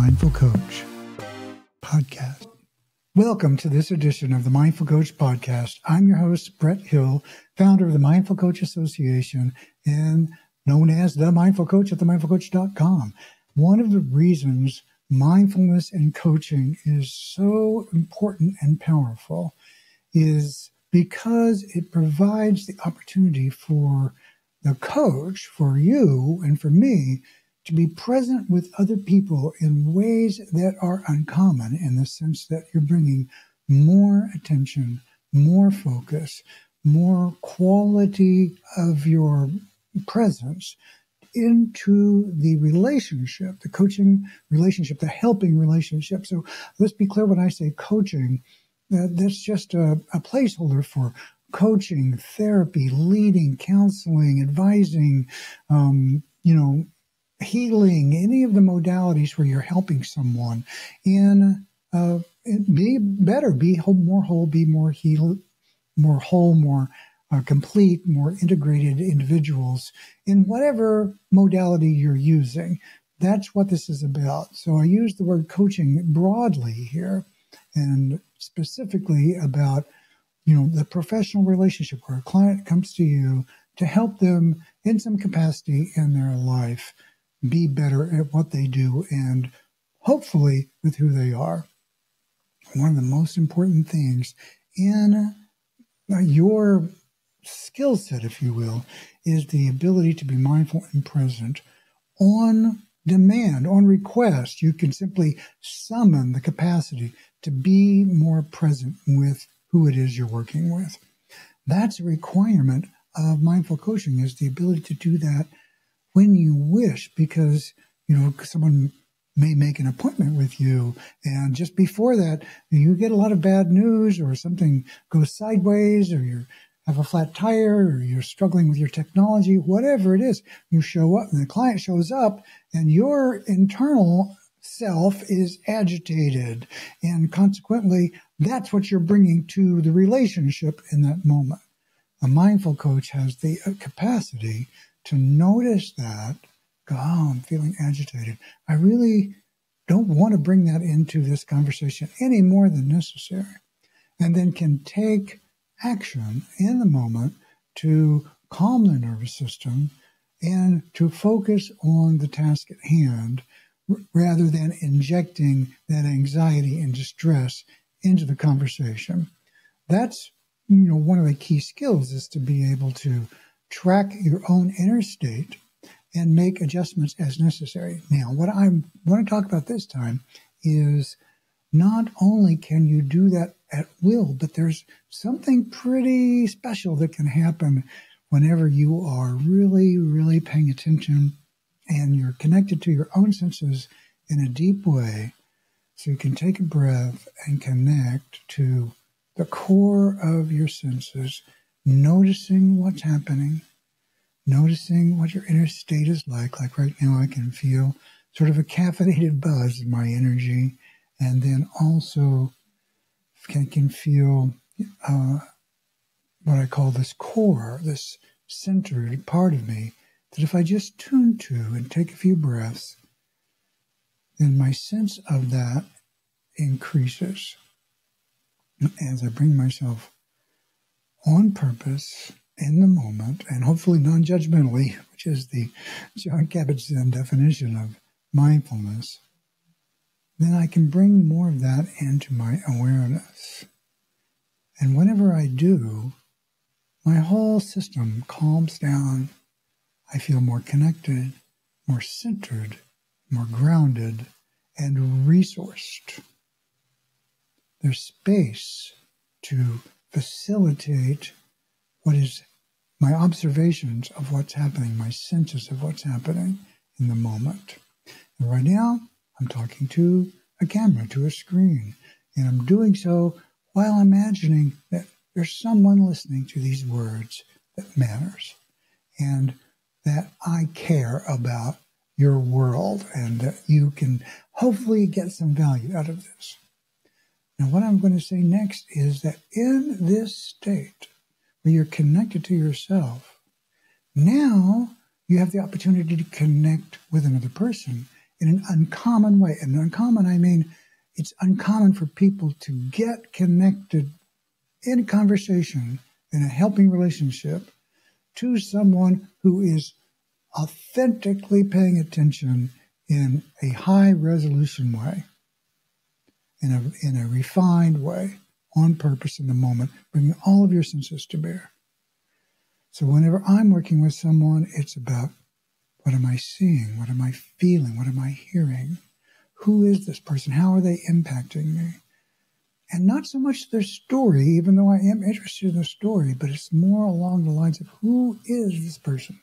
Mindful Coach podcast. Welcome to this edition of the Mindful Coach podcast. I'm your host, Brett Hill, founder of the Mindful Coach Association and known as the Mindful Coach at themindfulcoach.com. One of the reasons mindfulness and coaching is so important and powerful is because it provides the opportunity for the coach, for you and for me, to be present with other people in ways that are uncommon, in the sense that you're bringing more attention, more focus, more quality of your presence into the relationship, the coaching relationship, the helping relationship. So let's be clear, when I say coaching, that's just a placeholder for coaching, therapy, leading, counseling, advising, healing, any of the modalities where you're helping someone in be better, be more whole, be more healed, more whole, more complete, more integrated individuals in whatever modality you're using. That's what this is about. So I use the word coaching broadly here, and specifically about, the professional relationship where a client comes to you to help them in some capacity in their life be better at what they do and hopefully with who they are. One of the most important things in your skill set, if you will, is the ability to be mindful and present on demand, on request. You can simply summon the capacity to be more present with who it is you're working with. That's a requirement of mindful coaching, is the ability to do that when you wish, because, someone may make an appointment with you, and just before that, you get a lot of bad news, or something goes sideways, or you have a flat tire, or you're struggling with your technology, whatever it is. You show up, and the client shows up, and your internal self is agitated, and consequently, that's what you're bringing to the relationship in that moment. A mindful coach has the capacity to notice that, go, I'm feeling agitated. I really don't want to bring that into this conversation any more than necessary. And then can take action in the moment to calm the nervous system and to focus on the task at hand, rather than injecting that anxiety and distress into the conversation. That's, one of the key skills, is to be able to track your own inner state and make adjustments as necessary. Now, what I want to talk about this time is not only can you do that at will, but there's something pretty special that can happen whenever you are really, really paying attention and you're connected to your own senses in a deep way. So you can take a breath and connect to the core of your senses, noticing what's happening, noticing what your inner state is like. Like right now, I can feel sort of a caffeinated buzz in my energy, and then also can feel what I call this core, this centered part of me, that if I just tune to and take a few breaths, then my sense of that increases as I bring myself on purpose in the moment, and hopefully non-judgmentally, which is the John Kabat-Zinn definition of mindfulness. Then I can bring more of that into my awareness. And whenever I do, my whole system calms down. I feel more connected, more centered, more grounded, and resourced. There's space to facilitate what is my observations of what's happening, my senses of what's happening in the moment. And right now, I'm talking to a camera, to a screen, and I'm doing so while imagining that there's someone listening to these words that matters, and that I care about your world, and that you can hopefully get some value out of this. Now, what I'm going to say next is that in this state where you're connected to yourself, now you have the opportunity to connect with another person in an uncommon way. And uncommon, I mean, it's uncommon for people to get connected in conversation, in a helping relationship, to someone who is authentically paying attention in a high resolution way, in a refined way, on purpose in the moment, bringing all of your senses to bear. So whenever I'm working with someone, it's about, what am I seeing? What am I feeling? What am I hearing? Who is this person? How are they impacting me? And not so much their story, even though I am interested in the story, but it's more along the lines of, who is this person?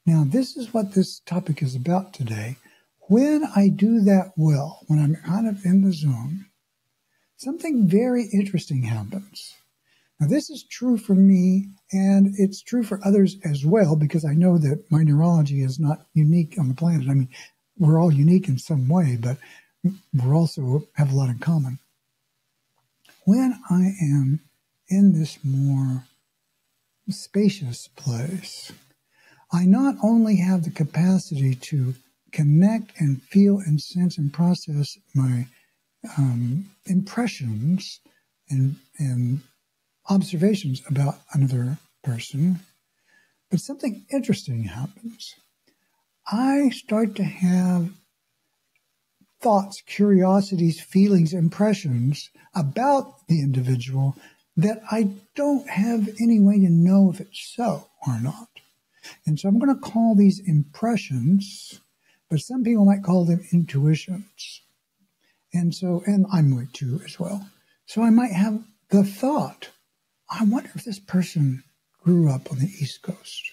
Now, this is what this topic is about today. When I do that well, when I'm kind of in the zone, something very interesting happens. Now, this is true for me, and it's true for others as well, because I know that my neurology is not unique on the planet. I mean, we're all unique in some way, but we also have a lot in common. When I am in this more spacious place, I not only have the capacity to connect and feel and sense and process my impressions and observations about another person, but something interesting happens. I start to have thoughts, curiosities, feelings, impressions about the individual that I don't have any way to know if it's so or not. And so I'm going to call these impressions, but some people might call them intuitions. And I'm going to as well. So I might have the thought, I wonder if this person grew up on the East Coast.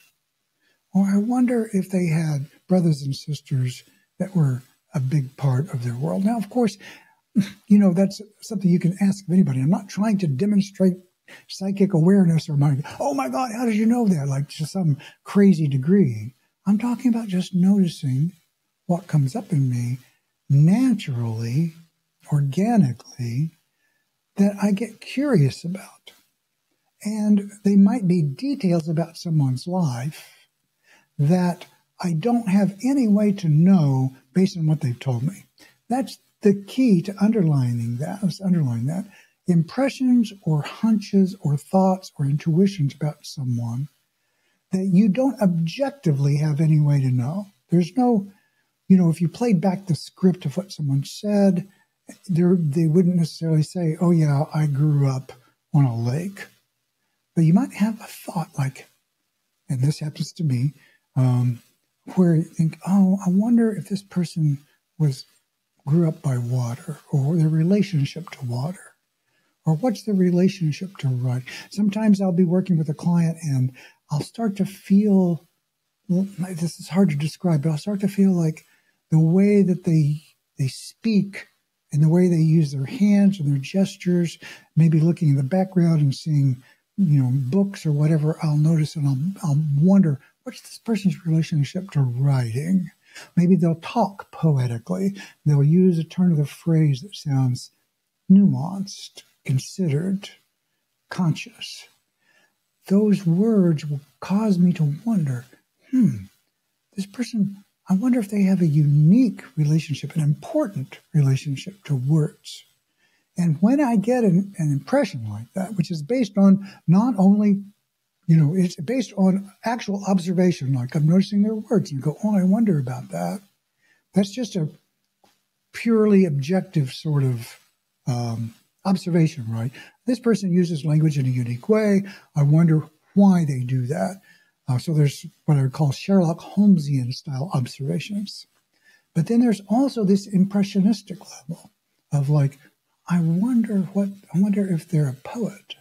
Or I wonder if they had brothers and sisters that were a big part of their world. Now, of course, that's something you can ask of anybody. I'm not trying to demonstrate psychic awareness or oh my God, how did you know that? Like to some crazy degree. I'm talking about just noticing what comes up in me naturally, organically, that I get curious about. And they might be details about someone's life that I don't have any way to know based on what they've told me. That's the key to underlining that. Let's underline that. Impressions or hunches or thoughts or intuitions about someone that you don't objectively have any way to know. There's no, if you played back the script of what someone said, they wouldn't necessarily say, oh yeah, I grew up on a lake. But you might have a thought like, and this happens to me, where you think, oh, I wonder if this person grew up by water, or their relationship to water, or what's the relationship to writing. Sometimes I'll be working with a client and I'll start to feel, this is hard to describe, but I'll start to feel like the way that they speak and the way they use their hands and their gestures, maybe looking in the background and seeing, books or whatever, I'll notice and I'll wonder, what's this person's relationship to writing? Maybe they'll talk poetically. They'll use a turn of the phrase that sounds nuanced, considered, conscious. Those words will cause me to wonder, this person, I wonder if they have a unique relationship, an important relationship to words. And when I get an impression like that, which is based on not only, it's based on actual observation, like I'm noticing their words and go, oh, I wonder about that. That's just a purely objective sort of observation, right? This person uses language in a unique way. I wonder why they do that. So there's what I would call Sherlock Holmesian style observations. But then there's also this impressionistic level of like, I wonder if they're a poet.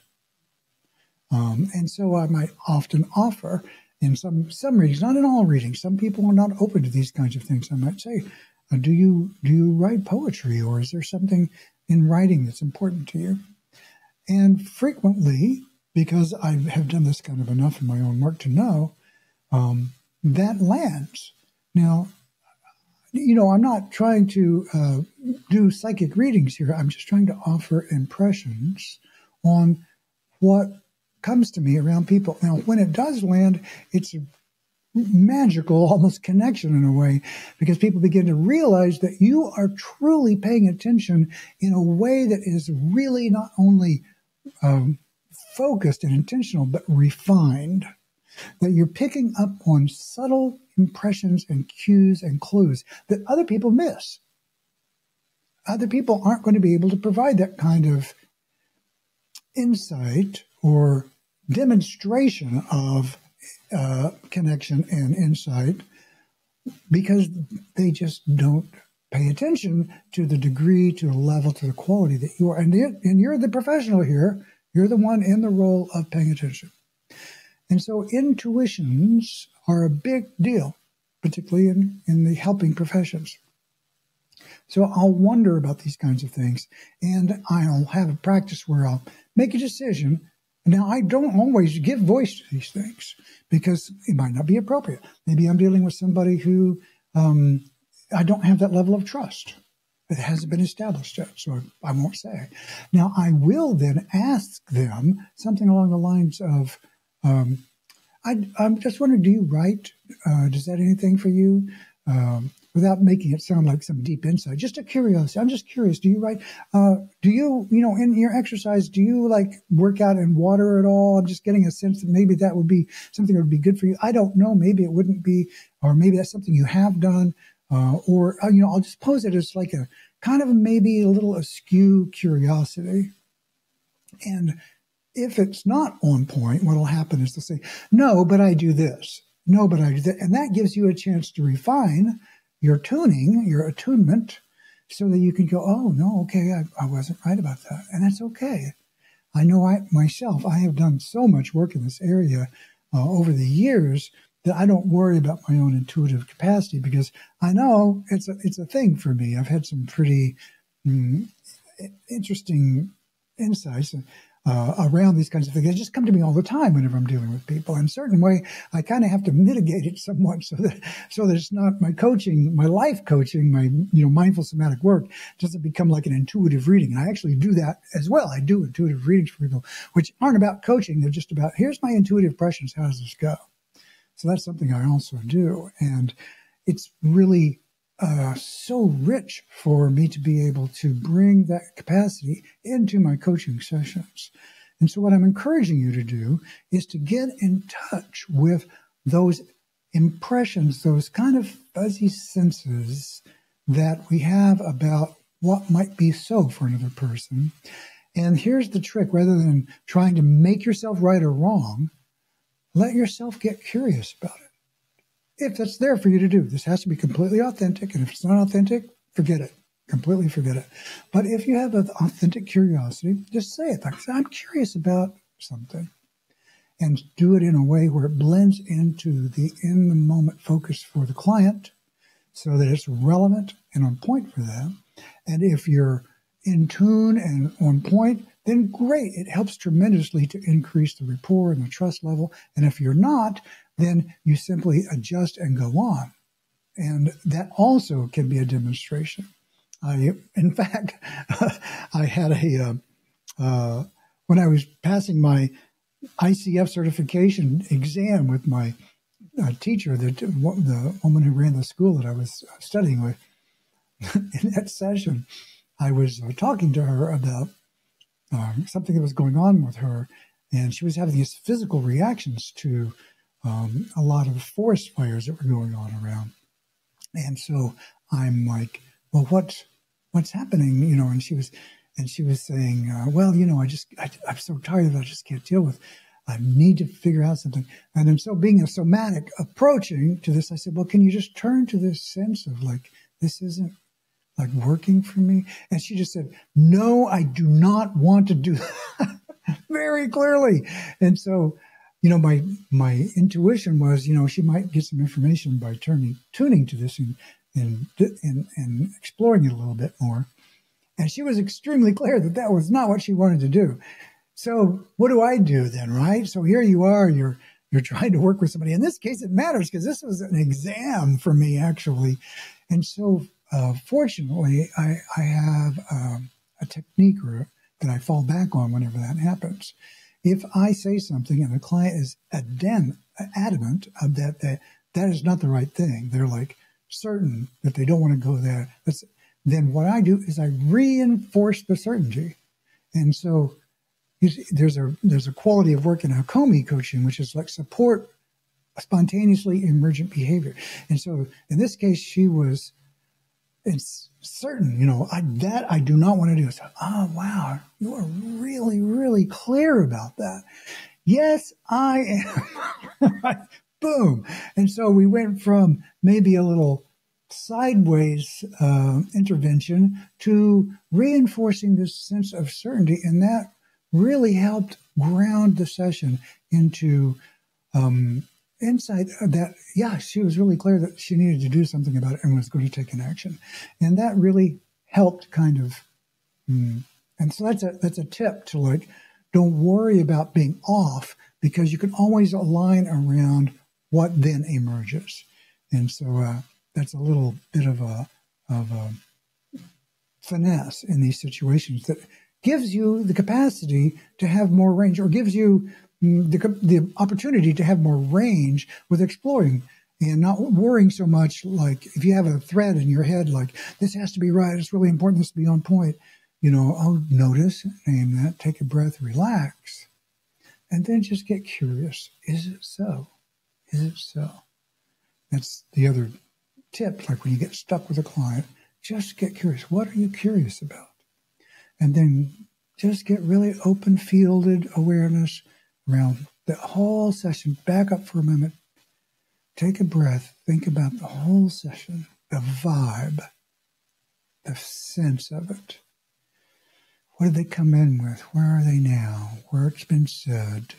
And so I might often offer in some readings, not in all readings, some people are not open to these kinds of things. I might say, do you write poetry, or is there something in writing that's important to you? And frequently, because I have done this kind of enough in my own work to know, that lands. Now, I'm not trying to do psychic readings here. I'm just trying to offer impressions on what comes to me around people. Now, when it does land, it's magical, almost connection in a way, because people begin to realize that you are truly paying attention in a way that is really not only focused and intentional, but refined. That you're picking up on subtle impressions and cues and clues that other people miss. Other people aren't going to be able to provide that kind of insight or demonstration of connection and insight because they just don't pay attention to the degree, to the level, to the quality that you are. And you're the professional here. You're the one in the role of paying attention. And so intuitions are a big deal, particularly in the helping professions. So I'll wonder about these kinds of things, and I'll have a practice where I'll make a decision. Now, I don't always give voice to these things because it might not be appropriate. Maybe I'm dealing with somebody who I don't have that level of trust. It hasn't been established yet, so I won't say. Now, I will then ask them something along the lines of, I'm just wondering, do you write? Does that anything for you? Without making it sound like some deep insight, just a curiosity. I'm just curious. Do you write? Do you, in your exercise, do you like work out in water at all? I'm just getting a sense that maybe that would be something that would be good for you. I don't know. Maybe it wouldn't be, or maybe that's something you have done. Or I'll just pose it as like a kind of maybe a little askew curiosity. And if it's not on point, what will happen is they'll say, no, but I do this. No, but I do that. And that gives you a chance to refine your tuning, your attunement, so that you can go, oh, no, okay, I wasn't right about that. And that's okay. I know myself, I have done so much work in this area over the years that I don't worry about my own intuitive capacity because I know it's a thing for me. I've had some pretty interesting insights around these kinds of things. They just come to me all the time whenever I'm dealing with people. In a certain way, I kind of have to mitigate it somewhat so that it's not my coaching, my life coaching, my mindful somatic work doesn't become like an intuitive reading. And I actually do that as well. I do intuitive readings for people, which aren't about coaching. They're just about, here's my intuitive impressions. How does this go? So that's something I also do. And it's really so rich for me to be able to bring that capacity into my coaching sessions. And so what I'm encouraging you to do is to get in touch with those impressions, those kind of fuzzy senses that we have about what might be so for another person. And here's the trick. Rather than trying to make yourself right or wrong, let yourself get curious about it. If that's there for you to do, this has to be completely authentic. And if it's not authentic, forget it. Completely forget it. But if you have an authentic curiosity, just say it. Like, I'm curious about something. And do it in a way where it blends into the in-the-moment focus for the client so that it's relevant and on point for them. And if you're in tune and on point, then great. It helps tremendously to increase the rapport and the trust level. And if you're not, then you simply adjust and go on. And that also can be a demonstration. In fact, I had when I was passing my ICF certification exam with my teacher, the woman who ran the school that I was studying with, in that session, I was talking to her about something that was going on with her, and she was having these physical reactions to a lot of forest fires that were going on around. And so I'm like, well, what's happening? And she was saying, well, I'm so tired of it. I just can't deal with it. I need to figure out something. And then so being a somatic approaching to this, I said, well, can you just turn to this sense of like, this isn't like working for me? And she just said, no, I do not want to do that very clearly. And so, my intuition was, she might get some information by tuning to this and exploring it a little bit more. And she was extremely clear that that was not what she wanted to do. So what do I do then, right? So here you are, you're trying to work with somebody. In this case, it matters because this was an exam for me, actually. And so fortunately, I have a technique that I fall back on whenever that happens. If I say something and the client is adamant that that is not the right thing. They're like certain that they don't want to go there. Then what I do is I reinforce the certainty. And so there's a quality of work in Hakomi coaching, which is like support spontaneously emergent behavior. And so in this case, she was certain, I do not want to do. So, oh, wow, you are really, really clear about that. Yes, I am. Boom. And so we went from maybe a little sideways intervention to reinforcing this sense of certainty. And that really helped ground the session into insight that, she was really clear that she needed to do something about it and was going to take an action. And that really helped kind of, and so that's a tip to like, don't worry about being off, because you can always align around what then emerges. And so that's a little bit of a finesse in these situations that gives you the capacity to have more range, or gives you the opportunity to have more range with exploring and not worrying so much. Like if you have a thread in your head, like this has to be right, it's really important, this to be on point, I'll notice, name that, take a breath, relax, and then just get curious. Is it so? Is it so? That's the other tip. Like when you get stuck with a client, just get curious. What are you curious about? And then just get really open-fielded awareness around the whole session. Back up for a moment. Take a breath. Think about the whole session, the vibe, the sense of it. What did they come in with? Where are they now? What's been said?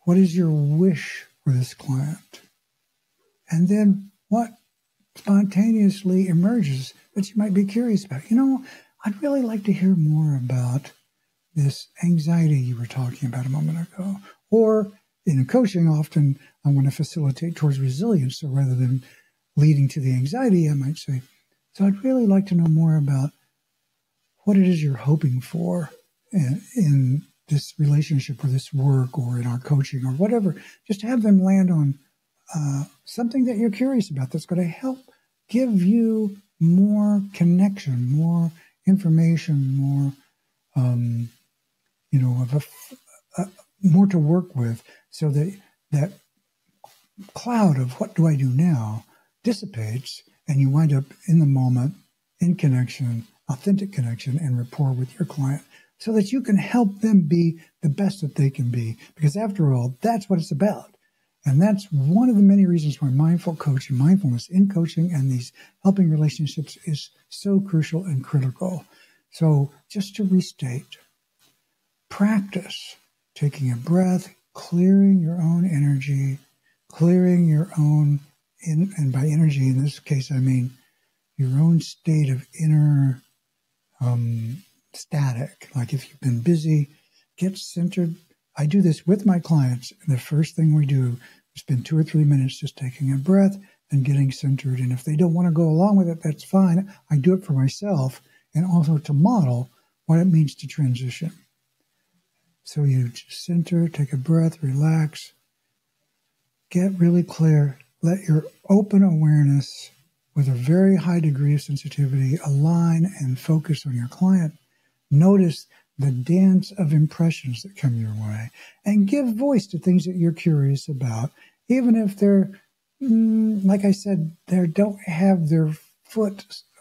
What is your wish for this client? And then what spontaneously emerges that you might be curious about? I'd really like to hear more about this anxiety you were talking about a moment ago. Or in coaching, often I want to facilitate towards resilience. So rather than leading to the anxiety, I might say, so I'd really like to know more about what it is you're hoping for in this relationship or this work or in our coaching or whatever. Just have them land on something that you're curious about that's going to help give you more connection, more information, more, more to work with, so that that cloud of what do I do now dissipates, and you wind up in the moment, in connection, authentic connection and rapport with your client, so that you can help them be the best that they can be. Because after all, that's what it's about. And that's one of the many reasons why mindful coaching, mindfulness in coaching and these helping relationships is so crucial and critical. So just to restate, practice taking a breath, clearing your own energy, clearing your own, and by energy in this case, I mean your own state of inner static. Like if you've been busy, get centered. I do this with my clients. The first thing we do is spend 2 or 3 minutes just taking a breath and getting centered. And if they don't want to go along with it, that's fine. I do it for myself and also to model what it means to transition. So you just center, take a breath, relax, get really clear. Let your open awareness with a very high degree of sensitivity align and focus on your client. Notice the dance of impressions that come your way, and give voice to things that you're curious about, even if they're, like I said, they don't have their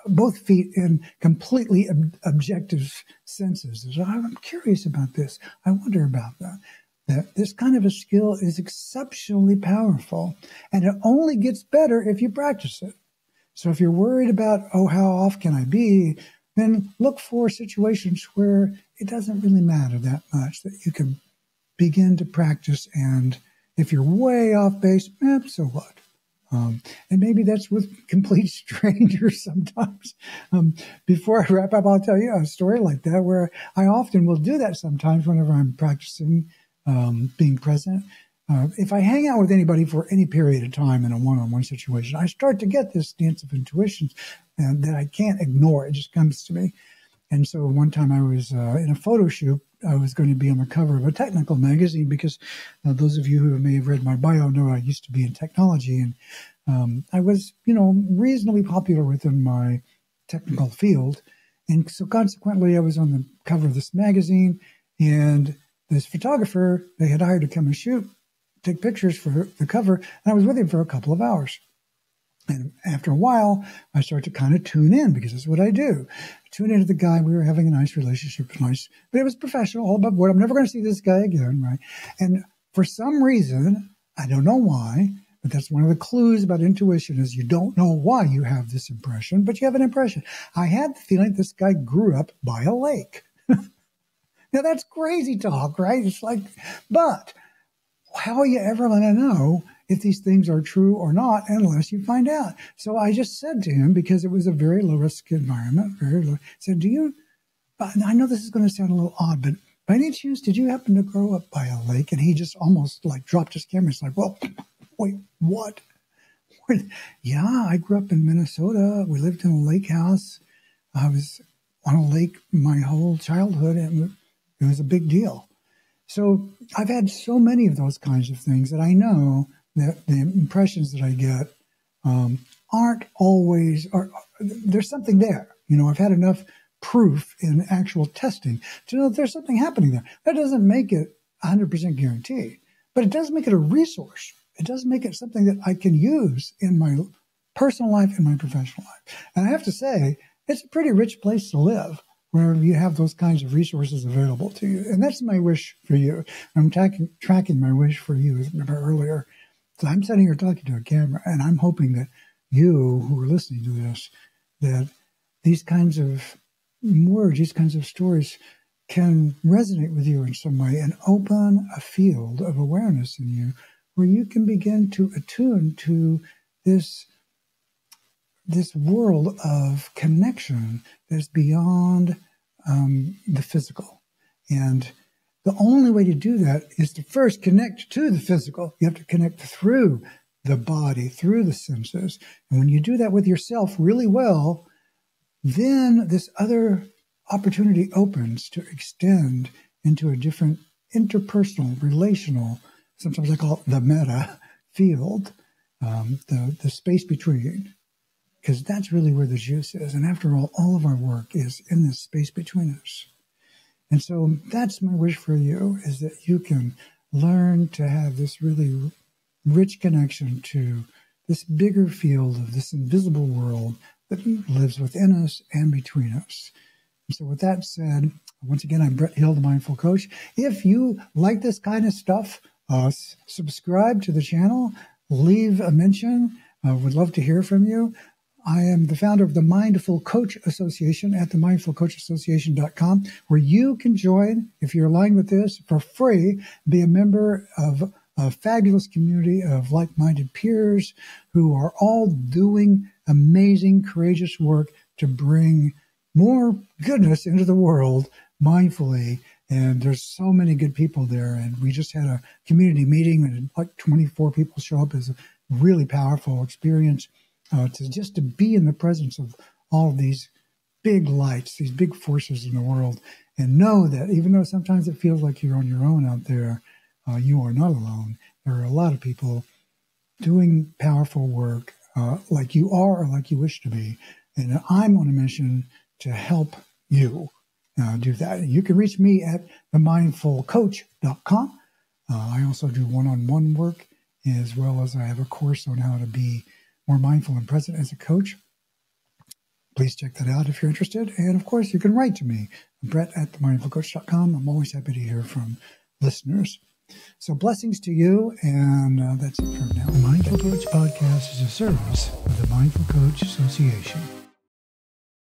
both feet in completely objective senses. So I'm curious about this. I wonder about that. That this kind of a skill is exceptionally powerful, and it only gets better if you practice it. So if you're worried about, how off can I be, then look for situations where it doesn't really matter that much, that you can begin to practice. And if you're way off base, so what? And maybe that's with complete strangers sometimes. Before I wrap up, I'll tell you a story like that, where I often will do that sometimes whenever I'm practicing being present. If I hang out with anybody for any period of time in a one-on-one situation, I start to get this dance of intuitions that I can't ignore. It just comes to me. And so one time I was in a photo shoot I was going to be on the cover of a technical magazine because those of you who may have read my bio know I used to be in technology, and I was, reasonably popular within my technical field. And so consequently, I was on the cover of this magazine, and this photographer they had hired to come and take pictures for the cover, and I was with him for a couple of hours. And after a while, I started to kind of tune in because that's what I do. Tune into the guy. We were having a nice relationship, but it was professional, all above board. I'm never going to see this guy again, right? And for some reason, I don't know why, but that's one of the clues about intuition is you don't know why you have this impression, but you have an impression. I had the feeling this guy grew up by a lake. Now, that's crazy talk, right? It's like, but how are you ever going to know if these things are true or not unless you find out? So I just said to him, because it was a very low-risk environment, said, I know this is going to sound a little odd, but by any chance, did you happen to grow up by a lake? And he just almost like dropped his camera. It's like, well, wait, what? Yeah, I grew up in Minnesota. We lived in a lake house. I was on a lake my whole childhood, and it was a big deal. So I've had so many of those kinds of things that I know that the impressions that I get aren't always, there's something there. I've had enough proof in actual testing to know that there's something happening there. That doesn't make it 100% guaranteed, but it does make it a resource. It does make it something that I can use in my personal life and my professional life. And I have to say, it's a pretty rich place to live where you have those kinds of resources available to you. And that's my wish for you. I'm tracking my wish for you, as I remember earlier. So I'm sitting here talking to a camera, and I'm hoping that you who are listening to this, that these kinds of words, these kinds of stories can resonate with you in some way and open a field of awareness in you where you can begin to attune to this world of connection that's beyond the physical. And the only way to do that is to first connect to the physical. You have to connect through the body, through the senses. And when you do that with yourself really well, then this other opportunity opens to extend into a different interpersonal, relational, sometimes I call it the meta field, the space between. Because that's really where the juice is. And after all of our work is in this space between us. And so that's my wish for you, is that you can learn to have this really rich connection to this bigger field of this invisible world that lives within us and between us. And so with that said, once again, I'm Brett Hill, the Mindful Coach. If you like this kind of stuff, subscribe to the channel, leave a mention. Would love to hear from you. I am the founder of the Mindful Coach Association at themindfulcoachassociation.com, where you can join, if you're aligned with this, for free, be a member of a fabulous community of like-minded peers who are all doing amazing, courageous work to bring more goodness into the world mindfully. And there's so many good people there. And we just had a community meeting and like 24 people show up. Is a really powerful experience. To be in the presence of all of these big lights, these big forces in the world, and know that even though sometimes it feels like you're on your own out there, you are not alone. There are a lot of people doing powerful work like you are or like you wish to be. And I'm on a mission to help you do that. You can reach me at themindfulcoach.com. I also do one-on-one work, as well as I have a course on how to be more mindful and present as a coach. Please check that out if you're interested. And of course, you can write to me, Brett at themindfulcoach.com. I'm always happy to hear from listeners. So blessings to you, and that's it for now. The Mindful Coach Podcast is a service of the Mindful Coach Association.